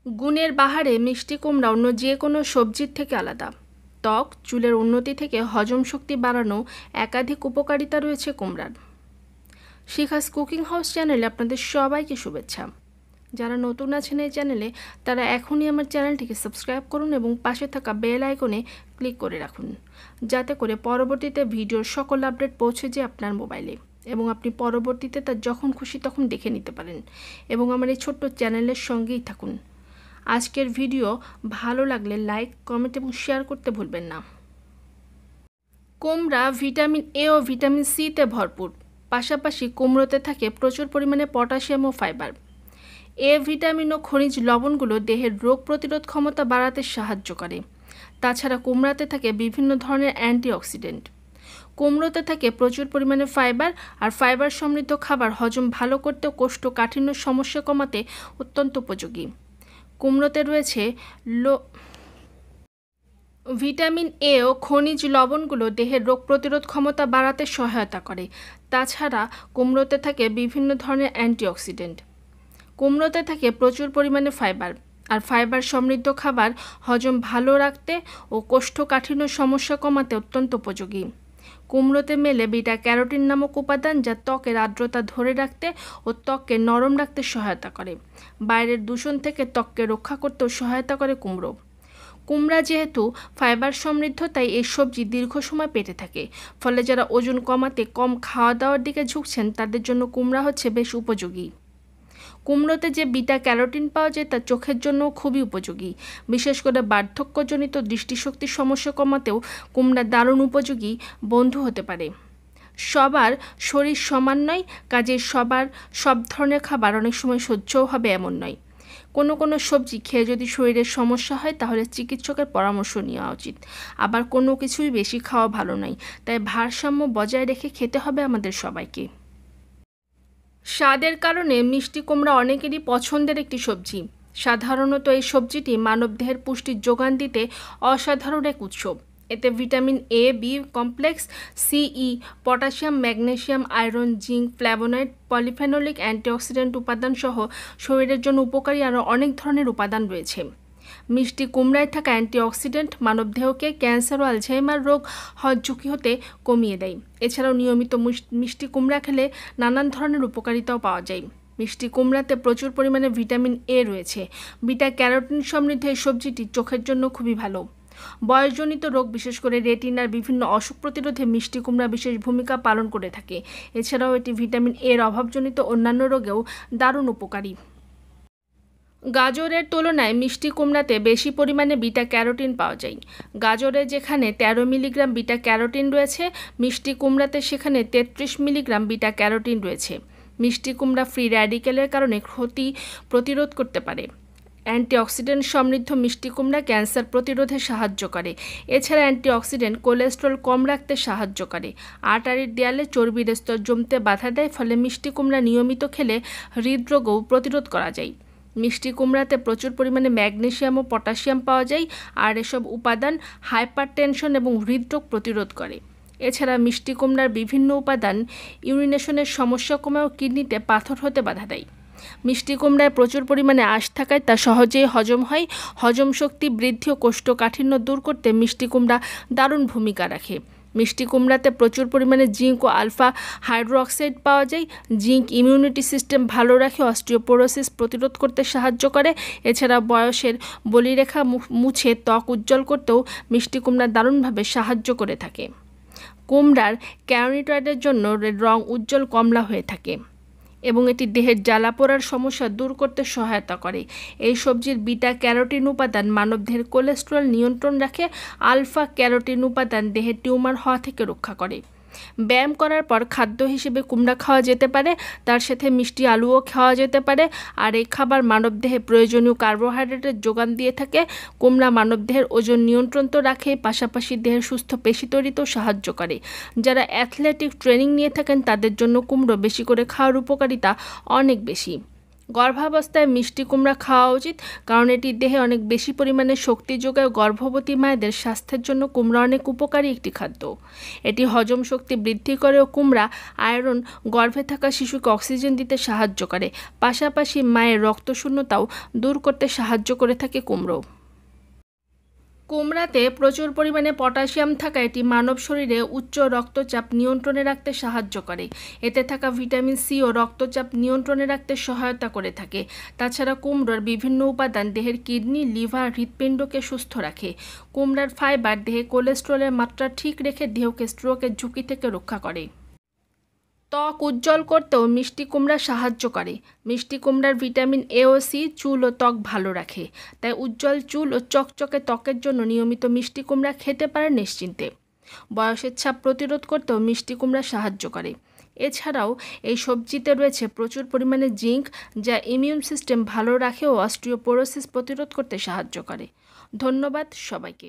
গুণের বাহারে মিষ্টি কুমড়া অন্য যে কোনো সবজির থেকে আলাদা। ত্বক, চুলের উন্নতি থেকে হজম শক্তি বাড়ানো একাধিক উপকারিতা রয়েছে কুমড়ার। শিখাস কুকিং হাউস চ্যানেলে আপনাদের সবাইকে শুভেচ্ছা। যারা নতুন আছেন এই চ্যানেলে তারা এখনই আমার চ্যানেলটিকে সাবস্ক্রাইব করুন এবং পাশে থাকা বেল আইকনে ক্লিক করে রাখুন, যাতে করে পরবর্তীতে ভিডিওর সকল আপডেট পৌঁছে যায় আপনার মোবাইলে এবং আপনি পরবর্তীতে তা যখন খুশি তখন দেখে নিতে পারেন এবং আমার এই ছোট্ট চ্যানেলের সঙ্গেই থাকুন। আজকের ভিডিও ভালো লাগলে লাইক, কমেন্ট এবং শেয়ার করতে ভুলবেন না। কুমড়া ভিটামিন এ ও ভিটামিন সিতে ভরপুর। পাশাপাশি কুমড়োতে থাকে প্রচুর পরিমাণে পটাশিয়াম ও ফাইবার। এ ভিটামিন ও খনিজ লবণগুলো দেহের রোগ প্রতিরোধ ক্ষমতা বাড়াতে সাহায্য করে। তাছাড়া কুমড়াতে থাকে বিভিন্ন ধরনের অ্যান্টিঅক্সিডেন্ট। কুমড়োতে থাকে প্রচুর পরিমাণে ফাইবার, আর ফাইবার সমৃদ্ধ খাবার হজম ভালো করতে ও কোষ্ঠকাঠিন্য সমস্যা কমাতে অত্যন্ত উপযোগী। কুমড়োতে রয়েছে ভিটামিন এ ও খনিজ লবণগুলো দেহের রোগ প্রতিরোধ ক্ষমতা বাড়াতে সহায়তা করে। তাছাড়া কুমড়োতে থাকে বিভিন্ন ধরনের অ্যান্টিঅক্সিডেন্ট। কুমড়োতে থাকে প্রচুর পরিমাণে ফাইবার, আর ফাইবার সমৃদ্ধ খাবার হজম ভালো রাখতে ও কোষ্ঠকাঠিন্য সমস্যা কমাতে অত্যন্ত উপযোগী। কুমড়োতে মেলে বিটা ক্যারোটিন নামক উপাদান, যা ত্বকের আর্দ্রতা ধরে রাখতে ও ত্বককে নরম রাখতে সহায়তা করে। বাইরের দূষণ থেকে ত্বককে রক্ষা করতেও সহায়তা করে কুমড়ো। কুমড়া যেহেতু ফাইবার সমৃদ্ধ, তাই এই সবজি দীর্ঘ সময় পেটে থাকে। ফলে যারা ওজন কমাতে কম খাওয়া দাওয়ার দিকে ঝুঁকছেন তাদের জন্য কুমড়া হচ্ছে বেশ উপযোগী। কুমড়োতে যে বিটা ক্যারোটিন পাওয়া যায় তা চোখের জন্যও খুবই উপযোগী। বিশেষ করে বার্ধক্যজনিত দৃষ্টিশক্তির সমস্যা কমাতেও কুমড়া দারুণ উপযোগী বন্ধু হতে পারে। সবার শরীর সমান নয়, কাজে সব ধরনের খাবার অনেক সময় সহ্যও হবে এমন নয়। কোনো সবজি খেয়ে যদি শরীরের সমস্যা হয় তাহলে চিকিৎসকের পরামর্শ নেওয়া উচিত। আবার কোনো কিছুই বেশি খাওয়া ভালো নয়, তাই ভারসাম্য বজায় রেখে খেতে হবে আমাদের সবাইকে। স্বাদের কারণে মিষ্টি কুমড়া অনেকেরই পছন্দের একটি সবজি। সাধারণত এই সবজিটি মানবদেহের পুষ্টির যোগান দিতে অসাধারণ এক উৎস। এতে ভিটামিন এ, বি কমপ্লেক্স, সিই, potassium, magnesium, iron, zinc, flavonoid, polyphenolic, antioxidant উপাদান সহ শরীরের জন্য উপকারী আরও অনেক ধরনের উপাদান রয়েছে। মিষ্টি কুমড়ায় থাকা অ্যান্টিঅক্সিডেন্ট মানবদেহকে ক্যান্সার ও আলঝাইমার রোগ হওয়ার ঝুঁকি হতে কমিয়ে দেয়। এছাড়াও নিয়মিত মিষ্টি কুমড়া খেলে নানান ধরনের উপকারিতাও পাওয়া যায়। মিষ্টি কুমড়াতে প্রচুর পরিমাণে ভিটামিন এ রয়েছে। বিটা ক্যারোটিন সমৃদ্ধ এই সবজিটি চোখের জন্য খুবই ভালো। বয়সজনিত রোগ, বিশেষ করে রেটিনার বিভিন্ন অসুখ প্রতিরোধে মিষ্টি কুমড়া বিশেষ ভূমিকা পালন করে থাকে। এছাড়াও এটি ভিটামিন এর অভাবজনিত অন্যান্য রোগেও দারুণ উপকারী। গাজরের তুলনায় মিষ্টি কুমড়াতে বেশি পরিমাণে বিটা ক্যারোটিন পাওয়া যায়। গাজরে যেখানে 13 মিলিগ্রাম বিটা ক্যারোটিন রয়েছে, মিষ্টি কুমড়াতে সেখানে 33 মিলিগ্রাম বিটা ক্যারোটিন রয়েছে। মিষ্টি কুমড়া ফ্রি র্যাডিক্যালের কারণে ক্ষতি প্রতিরোধ করতে পারে। অ্যান্টিঅক্সিডেন্ট সমৃদ্ধ মিষ্টি কুমড়া ক্যান্সার প্রতিরোধে সাহায্য করে। এছাড়া অ্যান্টিঅক্সিডেন্ট কোলেস্টেরল কম রাখতে সাহায্য করে। আর্টারির দেয়ালে চর্বির স্তর জমতে বাধা দেয়। ফলে মিষ্টি কুমড়া নিয়মিত খেলে হৃদরোগও প্রতিরোধ করা যায়। মিষ্টি কুমড়াতে প্রচুর পরিমাণে ম্যাগনেসিয়াম ও পটাশিয়াম পাওয়া যায়, আর এসব উপাদান হাইপারটেনশন এবং হৃদরোগ প্রতিরোধ করে। এছাড়া মিষ্টি কুমড়ার বিভিন্ন উপাদান ইউরিনেশনের সমস্যা কমায় ও কিডনিতে পাথর হতে বাধা দেয়। মিষ্টি কুমড়ায় প্রচুর পরিমাণে আঁশ থাকায় তা সহজেই হজম হয়। হজম শক্তি বৃদ্ধি ও কোষ্ঠকাঠিন্য দূর করতে মিষ্টি কুমড়া দারুণ ভূমিকা রাখে। মিষ্টি কুমড়াতে প্রচুর পরিমাণে জিঙ্ক ও আলফা হাইড্রোক্সাইড পাওয়া যায়। জিঙ্ক ইমিউনিটি সিস্টেম ভালো রাখে, অস্টিওপোরোসিস প্রতিরোধ করতে সাহায্য করে। এছাড়া বয়সের বলিরেখা মুছে ত্বক উজ্জ্বল করতেও মিষ্টি কুমড়া দারুণভাবে সাহায্য করে থাকে। কুমড়ার ক্যারোটিনয়েডের জন্য রং উজ্জ্বল কমলা হয়ে থাকে এবং এটি দেহের জ্বালা পোড়ার সমস্যা দূর করতে সহায়তা করে। এই সবজির বিটা ক্যারোটিন উপাদান মানবদেহের কোলেস্টেরল নিয়ন্ত্রণ রাখে। আলফা ক্যারোটিন উপাদান দেহের টিউমার হওয়া থেকে রক্ষা করে। ব্যায়াম করার পর খাদ্য হিসেবে কুমড়া খাওয়া যেতে পারে, তার সাথে মিষ্টি আলুও খাওয়া যেতে পারে। আর এই খাবার মানবদেহে প্রয়োজনীয় কার্বোহাইড্রেটের যোগান দিয়ে থাকে। কুমড়া মানবদেহের ওজন নিয়ন্ত্রণ তো রাখে, পাশাপাশি দেহের সুস্থ পেশি তৈরিতেও সাহায্য করে। যারা অ্যাথলেটিক ট্রেনিং নিয়ে থাকেন তাদের জন্য কুমড়ো বেশি করে খাওয়ার উপকারিতা অনেক বেশি। গর্ভাবস্থায় মিষ্টি কুমড়া খাওয়া উচিত, কারণ এটি দেহে অনেক বেশি পরিমাণে শক্তি যোগায়। গর্ভবতী মায়েদের স্বাস্থ্যের জন্য কুমড়া অনেক উপকারী একটি খাদ্য। এটি হজম শক্তি বৃদ্ধি করে ও কুমড়া আয়রন গর্ভে থাকা শিশুকে অক্সিজেন দিতে সাহায্য করে। পাশাপাশি মায়ের রক্তশূন্যতাও দূর করতে সাহায্য করে থাকে কুমড়ো। কুমড়াতে প্রচুর পরিমাণে পটাশিয়াম থাকা এটি মানব শরীরে উচ্চ রক্তচাপ নিয়ন্ত্রণে রাখতে সাহায্য করে। এতে থাকা ভিটামিন সি ও রক্তচাপ নিয়ন্ত্রণে রাখতে সহায়তা করে থাকে। তাছাড়া কুমড়োর বিভিন্ন উপাদান দেহের কিডনি, লিভার, হৃৎপিণ্ডকে সুস্থ রাখে। কুমড়ার ফাইবার দেহে কোলেস্টেরলের মাত্রা ঠিক রেখে দেহকে স্ট্রোকের ঝুঁকি থেকে রক্ষা করে। ত্বক উজ্জ্বল করতেও মিষ্টি কুমড়া সাহায্য করে। মিষ্টি কুমড়ার ভিটামিন এ ও সি চুল ও ত্বক ভালো রাখে। তাই উজ্জ্বল চুল ও চকচকে ত্বকের জন্য নিয়মিত মিষ্টি কুমড়া খেতে পারেন নিশ্চিন্তে। বয়সের ছাপ প্রতিরোধ করতেও মিষ্টি কুমড়া সাহায্য করে। এছাড়াও এই সবজিতে রয়েছে প্রচুর পরিমাণে জিঙ্ক, যা ইমিউন সিস্টেম ভালো রাখে ও অস্টিওপোরোসিস প্রতিরোধ করতে সাহায্য করে। ধন্যবাদ সবাইকে।